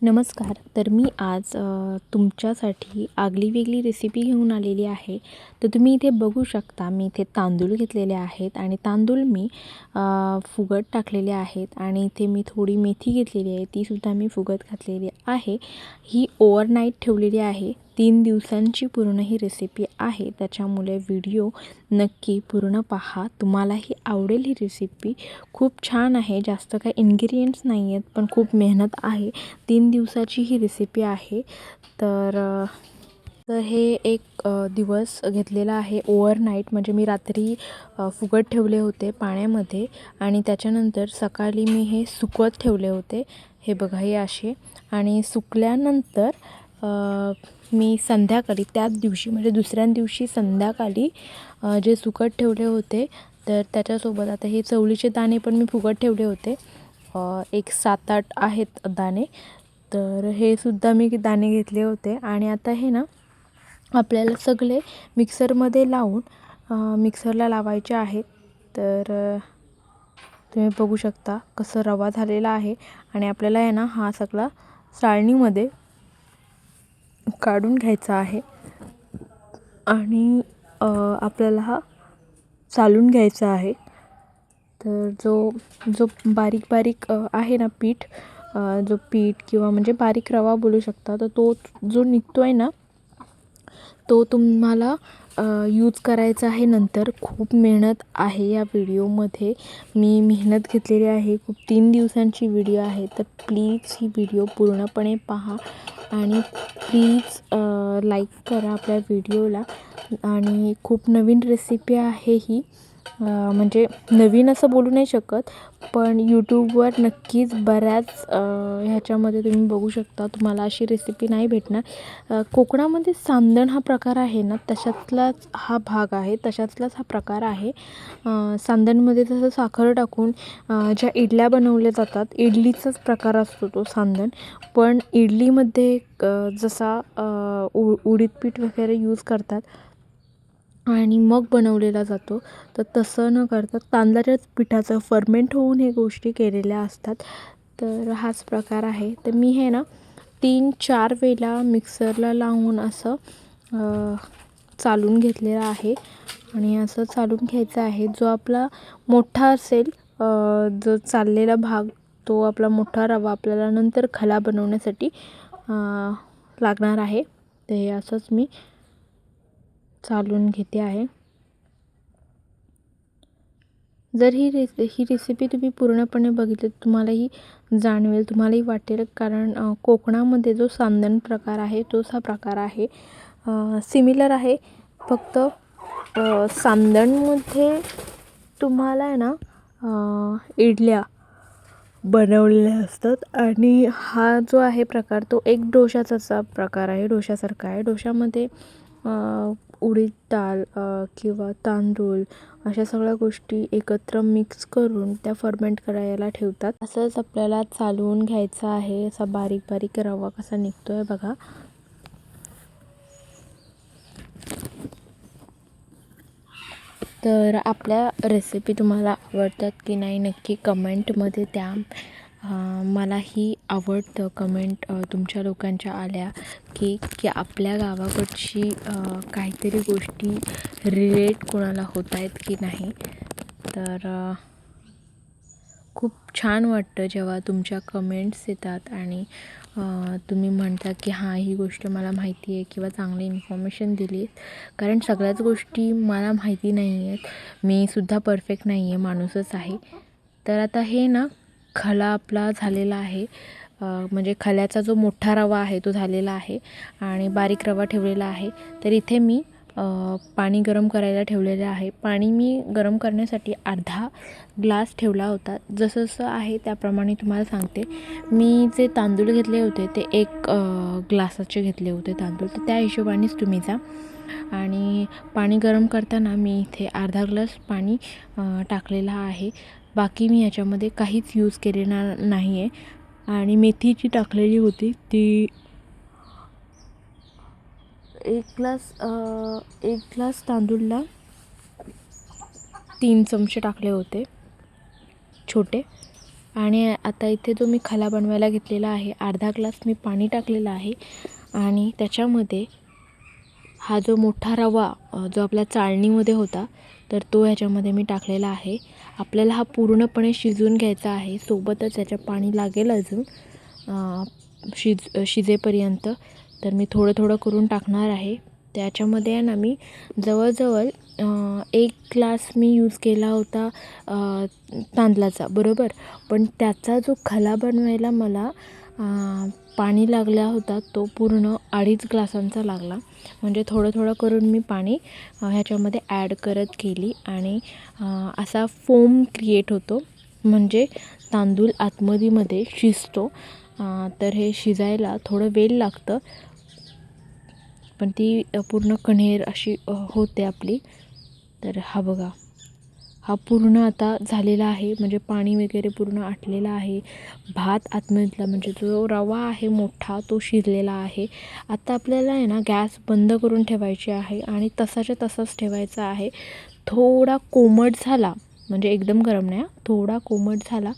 नमस्कार. तर मी आज तुमच्यासाठी आगली वेगळी रेसिपी घेऊन आलेली आहे. तर तुम्ही इथे बघू शकता, मी इथे तांदूळ घेतलेले आहेत आणि तांदूळ मी फुगत टाकलेले आहेत आणि इथे मी थोडी मेथी घेतलेली आहे, तीसुद्धा मी फुगत घातलेली आहे. ही ओव्हरनाईट ठेवलेली आहे. 3 दिवसांची पूर्ण ही रेसिपी आहे. त्याच्यामुळे व्हिडिओ नक्की पूर्ण पहा. तुम्हालाही आवडेल ही रेसिपी. खूप छान आहे. जास्त काही इन्ग्रेडियंट्स नाही आहेत, पण खूप मेहनत आहे. 3 दिवसाची ही रेसिपी आहे. तर हे एक दिवस घेतलेला आहे ओव्हरनाईट, म्हणजे मी रात्री फुगत ठेवले होते पाण्यामध्ये आणि त्याच्यानंतर सकाळी मी हे सुकवत ठेवले होते. हे बघा, हे असे. आणि सुकल्यानंतर मी संध्याकाळी त्याच दिवशी म्हणजे दुसऱ्या दिवशी संध्याकाळी जे सुकत ठेवले होते, तर त्याच्यासोबत आता हे चवळीचे दाणे पण मी फुगत ठेवले होते. एक 7-8 आहेत दाणे. तर हे सुद्धा मी दाणे घेतले होते आणि आता हे ना आपल्याला सगळे मिक्सरमध्ये लावून मिक्सरला लावायचे आहेत. तर तुम्ही बघू शकता कसं रवा झालेला आहे आणि आपल्याला आहे ना हा सगळा चाळणीमध्ये काढून घ्यायचा आहे आणि आपल्याला हा चालून घ्यायचा आहे. तर जो बारीक बारीक आहे ना पीठ, जो पीठ किंवा म्हणजे बारीक रवा बोलू शकता, तर तो जो निघतो आहे ना, तो तुम्हाला यूज करायचा आहे. नंतर खूप मेहनत आहे या व्हिडिओमध्ये. मी मेहनत घेतलेली आहे. खूप 3 दिवसांची व्हिडिओ आहे. तर प्लीज ही व्हिडिओ पूर्णपणे पहा आणि प्लीज लाईक करा आपल्या व्हिडिओला. आणि खूप नवीन रेसिपी आहे ही. म्हणजे नवीन असं बोलू नाही शकत, पण यूट्यूबवर नक्कीच बऱ्याच ह्याच्यामध्ये तुम्ही बघू शकता, तुम्हाला अशी रेसिपी नाही भेटणार. कोकणामध्ये सांदण हा प्रकार आहे ना, तशातलाच हा भाग आहे, तशातलाच हा प्रकार आहे. सांदणमध्ये जसं साखर टाकून ज्या इडल्या बनवल्या जातात, इडलीचाच प्रकार असतो तो सांदण. पण इडलीमध्ये जसा उडीद पीठ वगैरे यूज करतात आणि मग बनवलेला जातो, तर तसं न करता तांदळाच्याच पिठाचं फर्मेंट होऊन हे गोष्टी केलेल्या असतात. तर हाच प्रकार आहे. तर मी हे ना 3-4 वेळा मिक्सरला लावून असं चालून घेतलेलं आहे आणि असं चालून घ्यायचं आहे. जो आपला मोठा असेल, जो चाललेला भाग, तो आपला मोठा रवा आपल्याला नंतर खला बनवण्यासाठी लागणार आहे. तर हे असंच मी चालून घेते आहे. जर ही रेसिपी तुम्ही पूर्णपणे बघितली तर तुम्हालाही जाणवेल, तुम्हालाही वाटेल, कारण कोकणामध्ये जो सांदण प्रकार आहे तोच हा प्रकार आहे. सिमिलर आहे. फक्त सांदणमध्ये तुम्हाला आहे ना इडल्या बनवलेल्या असतात आणि हा जो आहे प्रकार तो एक डोशाचा प्रकार आहे, डोशासारखा आहे. डोशामध्ये उडीद डाळ किंवा तांदूळ अशा सगळ्या गोष्टी एकत्र मिक्स करून त्या फर्मेंट करायला ठेवतात. असंच आपल्याला चालवून घ्यायचं आहे. असा बारीक बारीक रवा कसा निघतोय बघा. तर आपल्या रेसिपी तुम्हाला आवडतात की नाही नक्की कमेंटमध्ये द्या. मलाही आवडतं कमेंट तुमच्या लोकांच्या आल्या की आपल्या गावाकडची काहीतरी गोष्टी रिलेट कोणाला होत आहेत की नाही. तर खूप छान वाटतं जेव्हा तुमच्या कमेंट्स येतात आणि तुम्ही म्हणता की हां, ही गोष्ट मला माहिती आहे किंवा चांगली इन्फॉर्मेशन दिली आहे. कारण सगळ्याच गोष्टी मला माहिती नाही आहेत. मी सुद्धा परफेक्ट नाही आहे, माणूसच आहे. तर आता हे ना खला आपला झालेला आहे. म्हणजे खल्याचा जो मोठा रवा आहे तो झालेला आहे आणि बारीक रवा ठेवलेला आहे. तर इथे मी पाणी गरम करायला ठेवलेलं आहे. पाणी मी गरम करण्यासाठी अर्धा ग्लास ठेवला होता. जसं जसं आहे त्याप्रमाणे तुम्हाला सांगते. मी जे तांदूळ घेतले होते ते 1 ग्लासाचे घेतले होते तांदूळ, तर त्या हिशोबानेच तुम्ही जा. आणि पाणी गरम करताना मी इथे अर्धा ग्लास पाणी टाकलेलं आहे. बाकी मी याच्यामध्ये काहीच यूज केलेला नाही आहे. आणि मेथी टाकलेली होती ती 1 ग्लास तांदूळला 3 चमचे टाकले होते छोटे. आणि आता इथे जो मी खला बनवायला घेतलेला आहे, अर्धा ग्लास मी पाणी टाकलेलं आहे आणि त्याच्यामध्ये हा जो मोठा रवा जो आपल्या चाळणीमध्ये होता तर तो ह्याच्यामध्ये मी टाकलेला आहे. आपल्याला हा पूर्णपणे शिजवून घ्यायचा आहे. सोबतच याच्यात पाणी लागेल अजून शिजेपर्यंत. तर मी थोडं थोडं करून टाकणार आहे. त्याच्यामध्ये आहे ना मी जवळजवळ 1 ग्लास मी यूज केला होता तांदळाचा, बरोबर. पण त्याचा जो खला बनवायला मला पाणी लागला होता तो पूर्ण 2.5 ग्लासांचा लागला. म्हणजे थोडं थोडं करून मी पाणी ह्याच्यामध्ये ॲड करत गेली आणि असा फोम क्रिएट होतो, म्हणजे तांदूळ आतमध्ये शिजतो. तर हे शिजायला थोडं वेळ लागतं, पण ती पूर्ण कण्हेर अशी होते आपली. तर हा बघा, हा पूर्ण आता झालेला आहे, म्हणजे पाणी वगैरे पूर्ण आटलेलं आहे. भात आतमधला म्हणजे जो रवा आहे मोठा तो शिजलेला आहे. आता आपल्याला आहे ना गॅस बंद करून ठेवायची आहे आणि तसाच्या तसाच ठेवायचा आहे. थोडा कोमट झाला, म्हणजे एकदम गरम नाही, थोडा कोमट झाला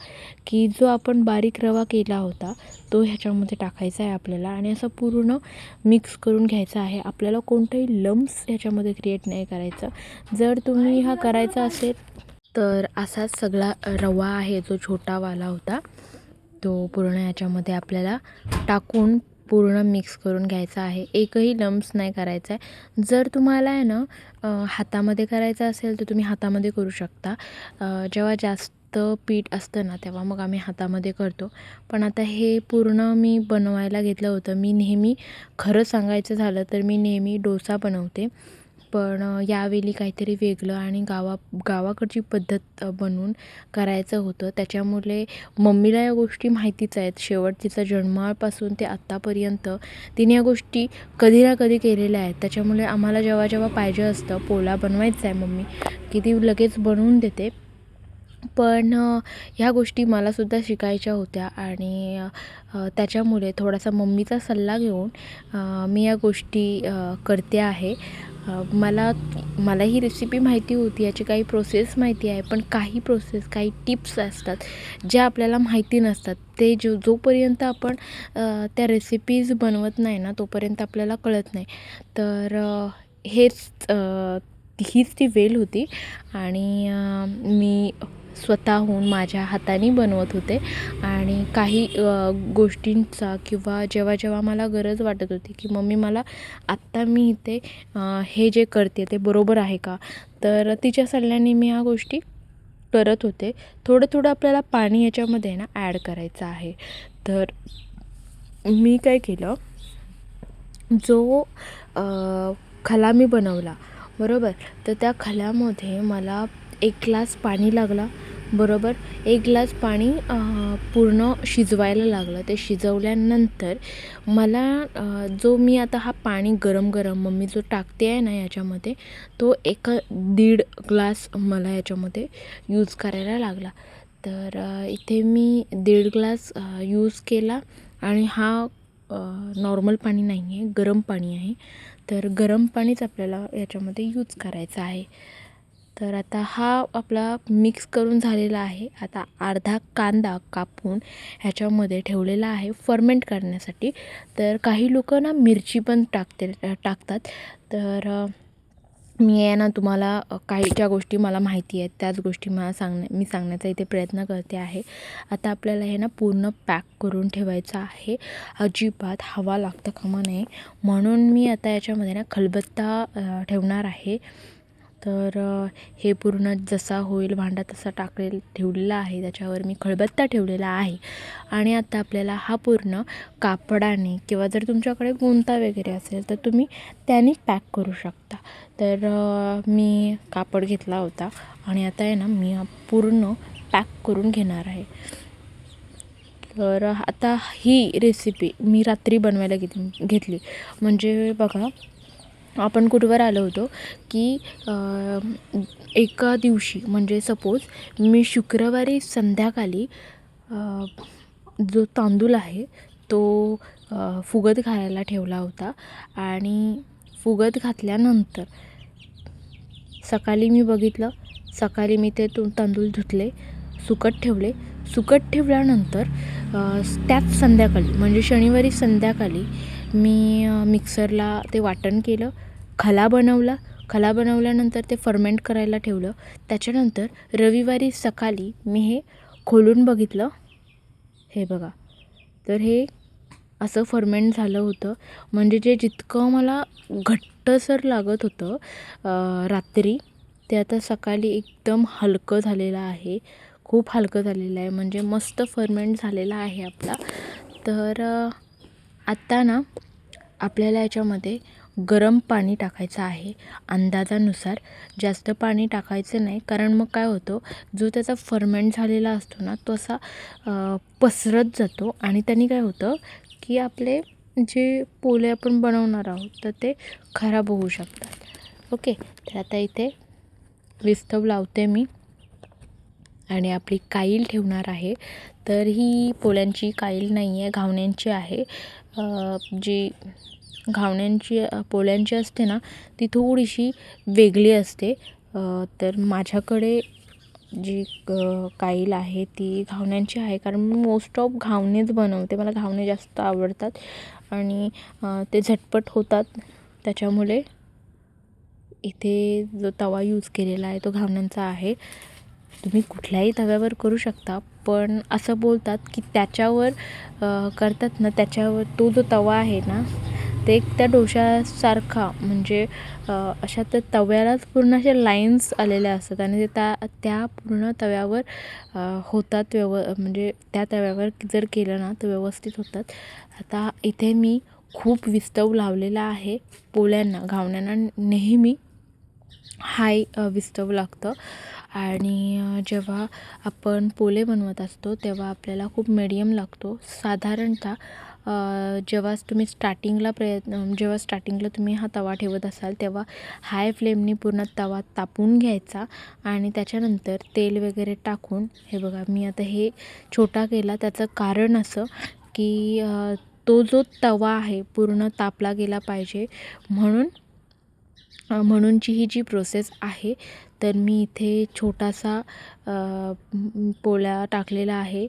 की जो आपण बारीक रवा केला होता तो ह्याच्यामध्ये टाकायचा आहे आपल्याला आणि असं पूर्ण मिक्स करून घ्यायचा आहे. आपल्याला कोणताही लम्स ह्याच्यामध्ये क्रिएट नाही करायचं. जर तुम्ही हा करायचा असेल तर असाच सगळा रवा आहे जो छोटावाला होता तो पूर्ण याच्यामध्ये आपल्याला टाकून पूर्ण मिक्स करून घ्यायचा आहे. एकही लम्स नाही करायचा आहे. जर तुम्हाला आहे ना हातामध्ये करायचं असेल तर तुम्ही हातामध्ये करू शकता. जेव्हा जास्त पीठ असतं ना तेव्हा मग आम्ही हातामध्ये करतो. पण आता हे पूर्ण मी बनवायला घेतलं होतं. मी नेहमी खरं सांगायचं झालं तर मी नेहमी डोसा बनवते, पण यावेळी काहीतरी वेगळं आणि गावाकडची पद्धत बनवून करायचं होतं. त्याच्यामुळे मम्मीला या गोष्टी माहितीच आहेत. शेवट तिचा जन्मापासून ते आत्तापर्यंत तिने या गोष्टी कधी ना कधी केलेल्या आहेत. त्याच्यामुळे आम्हाला जेव्हा जेव्हा पाहिजे असतं पोळा बनवायचा आहे मम्मी की ती लगेच बनवून देते. पण ह्या गोष्टी मलासुद्धा शिकायच्या होत्या आणि त्याच्यामुळे थोडासा मम्मीचा सल्ला घेऊन मी या गोष्टी करते आहे. मला ही रेसिपी माहिती होती, याची काही प्रोसेस माहिती आहे, पण काही प्रोसेस काही टिप्स असतात ज्या आपल्याला माहिती नसतात. ते जोपर्यंत आपण त्या रेसिपीज बनवत नाही ना तोपर्यंत आपल्याला कळत नाही. तर हीच ती वेळ होती आणि मी स्वतःहून माझ्या हाताने बनवत होते आणि काही गोष्टींचा किंवा जेव्हा मला गरज वाटत होती की मम्मी मला आत्ता मी इथे हे जे करते ते बरोबर आहे का, तर तिच्या सल्ल्याने मी ह्या गोष्टी करत होते. थोडं थोडं आपल्याला पाणी याच्यामध्ये ना ॲड करायचं आहे. तर मी काय केलं, जो खला मी बनवला बरोबर, तर त्या खल्यामध्ये मला 1 ग्लास पाणी लागला, बरोबर. 1 ग्लास पाणी पूर्ण शिजवायला लागलं. ते शिजवल्यानंतर मला जो मी आता हा पाणी गरम मम्मी जो टाकते आहे ना याच्यामध्ये तो 1.5 ग्लास मला याच्यामध्ये यूज करायला लागला. तर इथे मी 1.5 ग्लास यूज केला आणि हा नॉर्मल पाणी नाही आहे, गरम पाणी आहे. तर गरम पाणीच आपल्याला याच्यामध्ये यूज करायचं आहे. तर आता हा आपला मिक्स करून झालेला आहे. आता अर्धा कांदा कापून ह्याच्यामध्ये ठेवलेला आहे फर्मेंट करण्यासाठी. तर काही लोक ना मिरची पण टाकतात. तर मी आहे ना तुम्हाला काही ज्या गोष्टी मला माहिती आहेत त्याच गोष्टी मी सांगण्याचा इथे प्रयत्न करते आहे. आता आपल्याला हे ना पूर्ण पॅक करून ठेवायचं आहे. अजिबात हवा लागता कामा नये म्हणून मी आता याच्यामध्ये ना खलबत्ता ठेवणार आहे. तर हे पूर्ण जसा होईल भांडा तसा ठेवलेला आहे. त्याच्यावर मी खलबत्ता ठेवलेला आहे आणि आता आपल्याला हा पूर्ण कापडाने किंवा जर तुमच्याकडे गोंता वगैरे असेल तर तुम्ही त्याने पॅक करू शकता. तर मी कापड घेतला होता आणि आता आहे ना मी पूर्ण पॅक करून घेणार आहे. तर आता ही रेसिपी मी रात्री बनवायला घेतली. म्हणजे बघा, आपण कुठवर आलो होतो की एका दिवशी म्हणजे सपोज मी शुक्रवारी संध्याकाळी जो तांदूळ आहे तो फुगत घालायला ठेवला होता आणि फुगत घातल्यानंतर सकाळी मी बघितलं, सकाळी मी ते तांदूळ धुतले, सुकत ठेवले. सुकत ठेवल्यानंतर त्याच संध्याकाळी म्हणजे शनिवारी संध्याकाळी मी मिक्सरला ते वाटण केलं, खला बनवला. खला बनवल्यानंतर ते फर्मेंट करायला ठेवलं. त्याच्यानंतर रविवारी सकाळी मी हे खोलून बघितलं. हे बघा, तर हे असं फर्मेंट झालं होतं. म्हणजे जे जितकं मला घट्टसर लागत होतं रात्री, ते आता सकाळी एकदम हलकं झालेलं आहे. खूप हलकं झालेलं आहे, म्हणजे मस्त फर्मेंट झालेला आहे आपला. तर आत्ता ना आपल्याला याच्यामध्ये गरम पाणी टाकायचं आहे अंदाजानुसार. जास्त पाणी टाकायचं नाही, कारण मग काय होतं, जो त्याचा फर्मेंट झालेला असतो ना तो असा पसरत जातो आणि त्याने काय होतं की आपले जे पोले आपण बनवणार आहोत तर ते खराब होऊ शकतात. ओके, तर आता इथे विस्तव लावते मी आणि आपली काईल ठेवणार आहे. तर ही पोळ्यांची काईल नाही आहे, घावण्यांची आहे. जी घावण्यांची पोळ्यांची असते ना ती थोडीशी वेगळी असते. तर माझ्याकडे जी काईल आहे ती घावण्यांची आहे, कारण मी मोस्ट ऑफ घावणेच बनवते. मला घावणे जास्त आवडतात आणि ते झटपट होतात. त्याच्यामुळे इथे जो तवा यूज केलेला आहे तो घावण्यांचा आहे. तुम्ही कुठल्याही तव्यावर करू शकता, पण असं बोलतात की त्याच्यावर करतात ना, त्याच्यावर तो जो तवा आहे ना ते त्या डोशासारखा, म्हणजे अशा त्या तव्यालाच पूर्ण अशा लाईन्स आलेल्या असतात आणि ते त्या पूर्ण तव्यावर होतात. म्हणजे त्या तव्यावर जर केलं ना तर व्यवस्थित होतात. आता इथे मी खूप विस्तव लावलेला आहे पोळ्यांना. घावण्यांना नेहमी हाय विस्तव लागतं आणि जेव्हा आपण पोळे बनवत असतो तेव्हा आपल्याला खूप मीडियम लागतो. साधारणतः जेव्हा तुम्ही स्टार्टिंगला तुम्ही हा तवा ठेवत असाल तेव्हा हाय फ्लेमनी पूर्ण तवा तापून घ्यायचा आणि त्याच्यानंतर तेल वगैरे टाकून, हे बघा मी आता हे छोटा केला. त्याचं कारण असं की तो जो तवा आहे पूर्ण तापला गेला पाहिजे, म्हणूनची ही जी प्रोसेस आहे. तर मी इथे छोटासा पोळ्या टाकलेला आहे,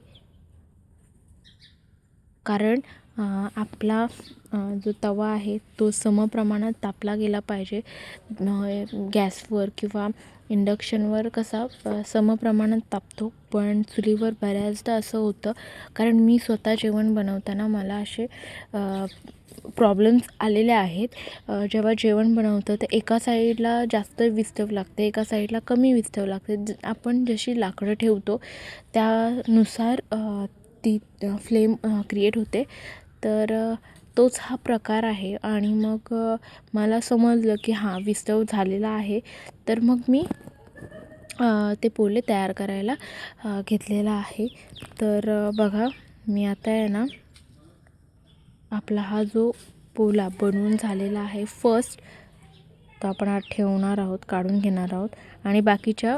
कारण आपला जो तवा आहे तो समप्रमाणात तापला गेला पाहिजे. गॅसवर किंवा इंडक्शनवर कसा समप्रमाणात तापतो, पण चुलीवर बऱ्याचदा असं होतं, कारण मी स्वतः जेवण बनवताना मला असे प्रॉब्लेम्स आलेले आहेत. जेव्हा जेवण बनवतं तर एका साईडला जास्त विस्तव लागते, एका साईडला कमी विस्तव लागते. आपण जशी लाकडं ठेवतो त्यानुसार ती फ्लेम क्रिएट होते. तर तोच हा प्रकार आहे आणि मग मला समजलं की हां विस्तव झालेला आहे. तर मग मी ते पोळे तयार करायला घेतलेला आहे. तर बघा मी आता आहे ना, आपला हा जो पोळा बनवून झालेला आहे फर्स्ट, तो आपण आज ठेवणार आहोत, काढून घेणार आहोत आणि बाकीच्या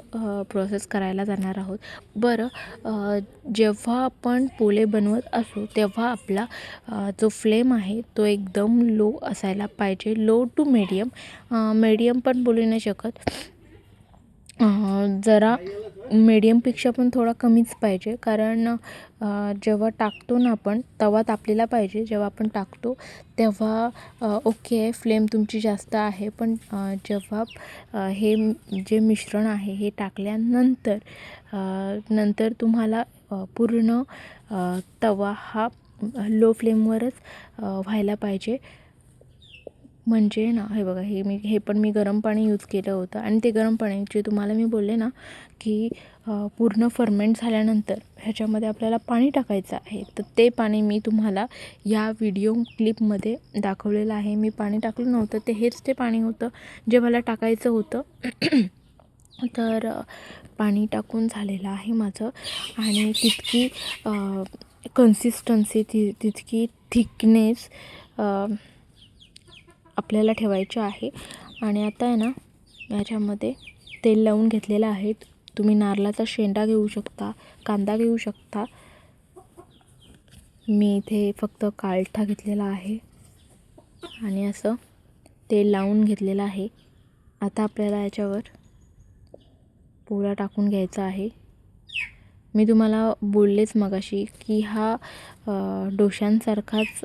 प्रोसेस करायला जाणार आहोत. बरं, जेव्हा आपण पोळे बनवत असू तेव्हा आपला जो फ्लेम आहे तो एकदम लो असायला पाहिजे. लो टू मीडियम पण बोलू नाही शकत, जरा मीडियमपेक्षा पण थोडा कमीच पाहिजे. कारण जेव्हा टाकतो ना आपण, तवा तापलेला पाहिजे जेव्हा आपण टाकतो तेव्हा ओके फ्लेम तुमची जास्त आहे, पण जेव्हा हे जे मिश्रण आहे हे टाकल्यानंतर नंतर तुम्हाला पूर्ण तवा हा लो फ्लेमवरच व्हायला पाहिजे. म्हणजे ना हे बघा, हे पण मी गरम पाणी यूज केलं होतं आणि ते गरम पाणी जे तुम्हाला मी बोलले ना की पूर्ण फर्मेंट झाल्यानंतर ह्याच्यामध्ये आपल्याला पाणी टाकायचं आहे. तर ते पाणी मी तुम्हाला या व्हिडिओ क्लिपमध्ये दाखवलेलं आहे. मी पाणी टाकलं नव्हतं, ते हेच ते पाणी होतं जे मला टाकायचं होतं. तर पाणी टाकून झालेलं आहे माझं आणि तितकी कन्सिस्टन्सी तितकी थिकनेस आपल्याला ठेवायची आहे. आणि आता आहे ना याच्यामध्ये तेल लावून घेतलेलं आहे. तुम्ही नारळाचा शेंडा घेऊ शकता, कांदा घेऊ शकता. मी इथे फक्त काळठा घेतलेला आहे आणि असं तेल लावून घेतलेलं आहे. आता आपल्याला याच्यावर पोळा टाकून घ्यायचा आहे. मी तुम्हाला बोललेच मगाशी की हा डोशांसारखाच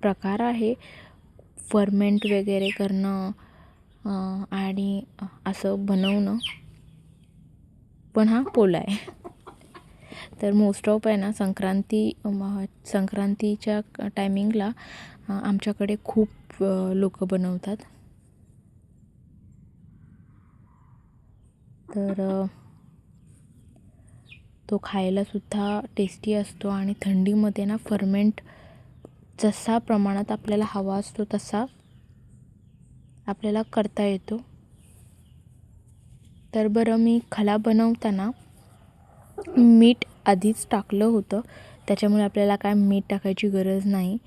प्रकार आहे, फर्मेंट वगैरे करणं आणि असं बनवणं, पण हा पोला आहे. तर मोस्ट ऑफ आहे ना संक्रांतीच्या टायमिंगला आमच्याकडे खूप लोक बनवतात. तर तो खायलासुद्धा टेस्टी असतो आणि थंडीमध्ये ना फर्मेंट जसा प्रमाणात आपल्याला हवा असतो तसा आपल्याला करता येतो. तर बरं, मी खला बनवताना मीठ आधीच टाकलं होतं, त्याच्यामुळे आपल्याला काय मीठ टाकायची गरज नाही.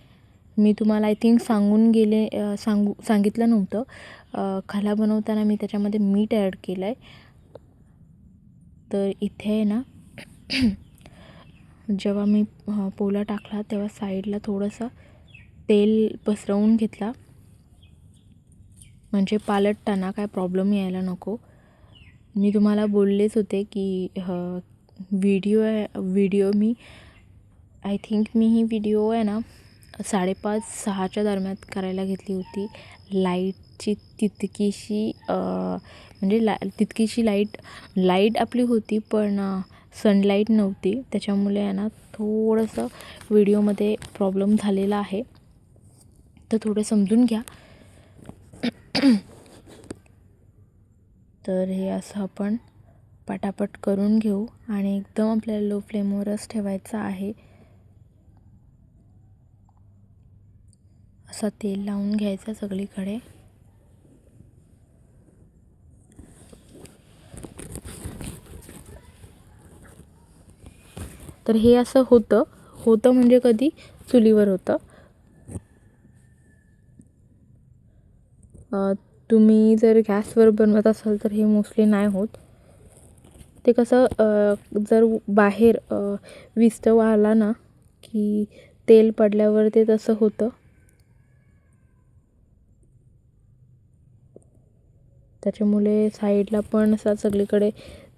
मी तुम्हाला आय थिंक सांगितलं नव्हतं. खला बनवताना मी त्याच्यामध्ये मीठ ॲड केलं आहे. तर इथे आहे ना जेव्हा मी पोला टाकला तेव्हा साईडला थोडंसं तेल पसरवून घेतला, म्हणजे पालटताना काय प्रॉब्लेम यायला नको. मी तुम्हाला बोललेच होते की video me I think he video आहे ना 5:30-6च्या दरम्यान करायला घेतली होती. लाईटची तितकीशी म्हणजे तितकीशी लाईट आपली होती, पण सनलाईट नव्हती. त्याच्यामुळे आहे ना थोडंसं व्हिडिओमध्ये प्रॉब्लेम झालेला आहे, तर थोडं समजून घ्या. तर हे असं आपण पटापट करून घेऊ आणि एकदम आपल्याला लो फ्लेमवरच ठेवायचं आहे. असं तेल लावून घ्यायचं सगळीकडे. तर हे असं होतं म्हणजे कधी चुलीवर होतं. तुम्ही जर गॅसवर बनवत असाल तर हे मोस्टली नाही होत. ते कसं जर बाहेर विस्तव आला ना की तेल पडल्यावर ते तसं होतं. त्याच्यामुळे साईडला पण असं सगळीकडे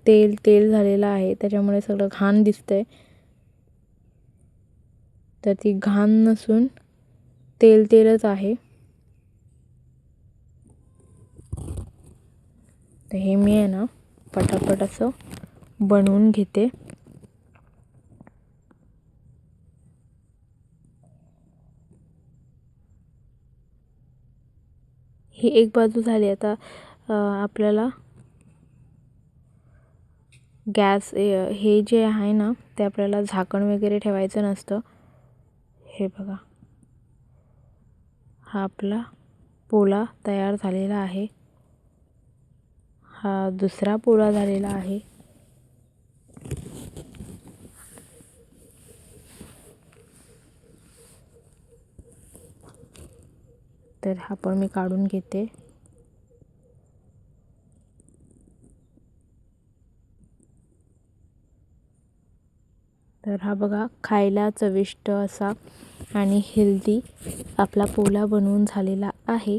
तेल झालेलं आहे, त्याच्यामुळे सगळं घाण दिसतंय. तर ती घाण नसून तेलच आहे. तर हे मी आहे ना पटापट असं बनवून घेते. ही एक बाजू झाली. आता आपल्याला गॅस हे जे आहे ना ते आपल्याला झाकण वगैरे ठेवायचं नसतं. हे बघा, हा आपला पोला तयार झालेला आहे. हा दुसरा पोला झालेला आहे. तर हा पण मी काढून घेते. तर हा बघा, खायला चविष्ट असा आणि हेल्दी आपला पोला बनवून झालेला आहे.